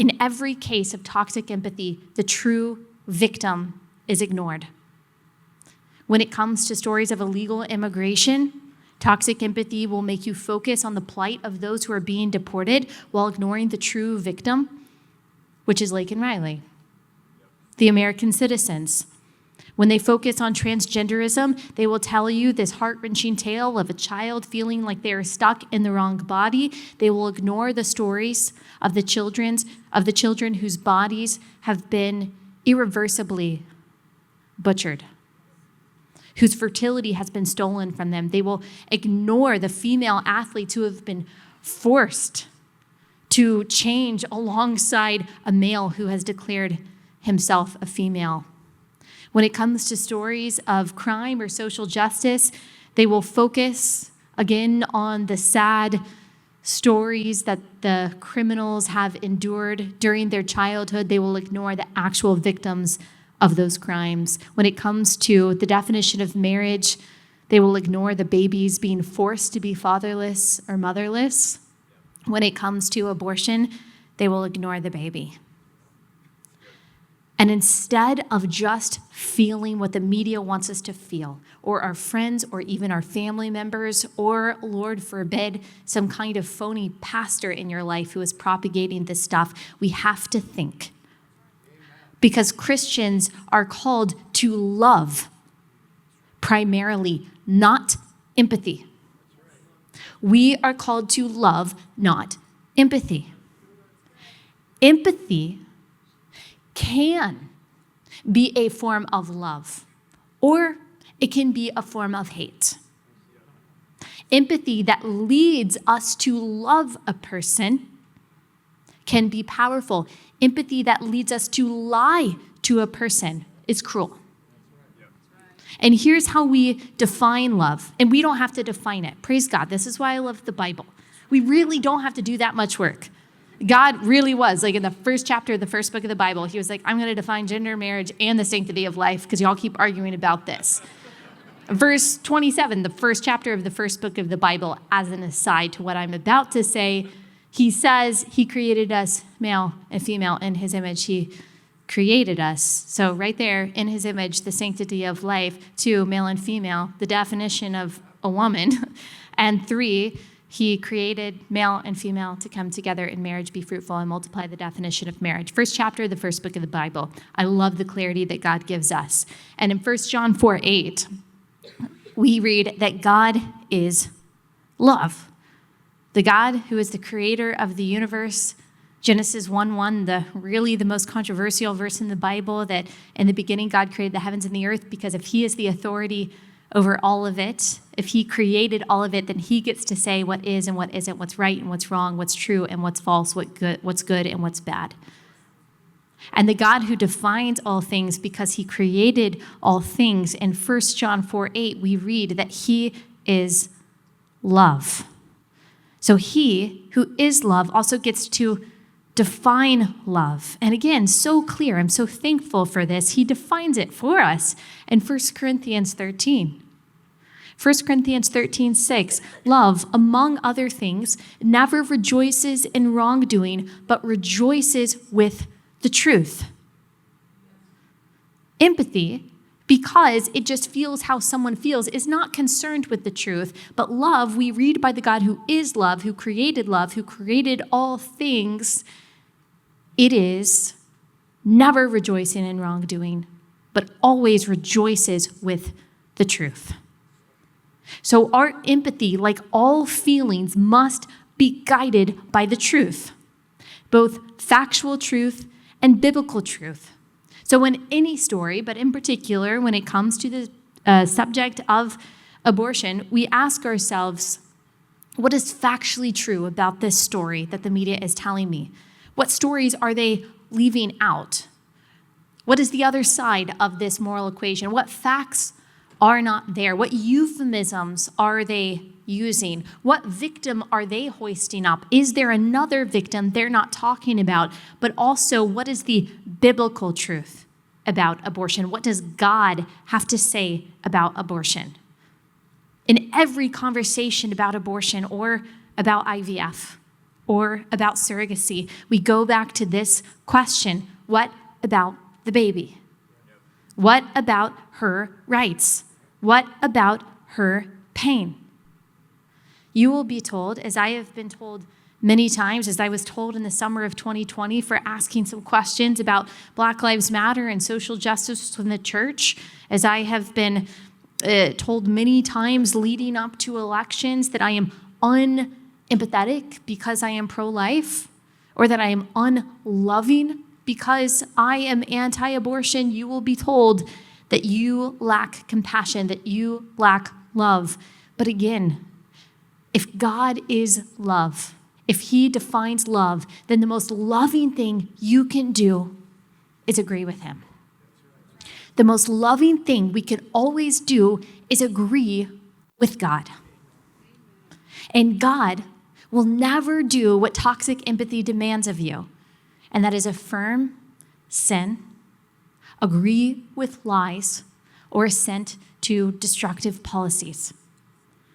In every case of toxic empathy, the true victim is ignored. When it comes to stories of illegal immigration, toxic empathy will make you focus on the plight of those who are being deported while ignoring the true victim, which is Lake and Riley, the American citizens. When they focus on transgenderism, they will tell you this heart-wrenching tale of a child feeling like they are stuck in the wrong body. They will ignore the stories of the children whose bodies have been irreversibly butchered, whose fertility has been stolen from them. They will ignore the female athletes who have been forced to change alongside a male who has declared himself a female. When it comes to stories of crime or social justice, they will focus again on the sad stories that the criminals have endured during their childhood. They will ignore the actual victims of those crimes. When it comes to the definition of marriage, they will ignore the babies being forced to be fatherless or motherless. When it comes to abortion, they will ignore the baby. And instead of just feeling what the media wants us to feel, or our friends, or even our family members, or, Lord forbid, some kind of phony pastor in your life who is propagating this stuff, we have to think. Because Christians are called to love primarily, not empathy. We are called to love, not empathy. Empathy can be a form of love, or it can be a form of hate. Empathy that leads us to love a person can be powerful. Empathy that leads us to lie to a person is cruel. And here's how we define love. And we don't have to define it. Praise God. This is why I love the Bible. We really don't have to do that much work. God really was, like in the first chapter of the first book of the Bible, he was like, I'm going to define gender, marriage, and the sanctity of life because y'all keep arguing about this. Verse 27, the first chapter of the first book of the Bible, as an aside to what I'm about to say, he says he created us male and female in his image. He created us. So right there, in his image, the sanctity of life. 2, male and female, the definition of a woman. And 3, he created male and female to come together in marriage, be fruitful, and multiply, the definition of marriage. First chapter of the first book of the Bible. I love the clarity that God gives us. And in 1 John 4:8, we read that God is love. The God who is the creator of the universe. Genesis 1:1, the most controversial verse in the Bible, that in the beginning God created the heavens and the earth, because if he is the authority over all of it, if he created all of it, then he gets to say what is and what isn't, what's right and what's wrong, what's true and what's false, what's good and what's bad. And the God who defines all things because he created all things, in 1 John 4:8, we read that he is love. So he who is love also gets to define love. And again, so clear. I'm so thankful for this. He defines it for us in 1 Corinthians 13. 1 Corinthians 13:6, love, among other things, never rejoices in wrongdoing, but rejoices with the truth. Empathy, because it just feels how someone feels, is not concerned with the truth. But love, we read by the God who is love, who created all things. It is never rejoicing in wrongdoing, but always rejoices with the truth. So our empathy, like all feelings, must be guided by the truth, both factual truth and biblical truth. So in any story, but in particular when it comes to the subject of abortion, we ask ourselves, what is factually true about this story that the media is telling me? What stories are they leaving out? What is the other side of this moral equation? What facts are not there? What euphemisms are they using? What victim are they hoisting up? Is there another victim they're not talking about? But also, what is the biblical truth about abortion? What does God have to say about abortion? In every conversation about abortion or about IVF, or about surrogacy, we go back to this question: what about the baby? What about her rights? What about her pain? You will be told, as I have been told many times, as I was told in the summer of 2020 for asking some questions about Black Lives Matter and social justice within the church, as I have been told many times leading up to elections that I am unempathetic because I am pro-life, or that I am unloving because I am anti-abortion. You will be told that you lack compassion, that you lack love. But again, if God is love, if he defines love, then the most loving thing you can do is agree with him. The most loving thing we can always do is agree with God. And God will never do what toxic empathy demands of you, and that is affirm sin, agree with lies, or assent to destructive policies.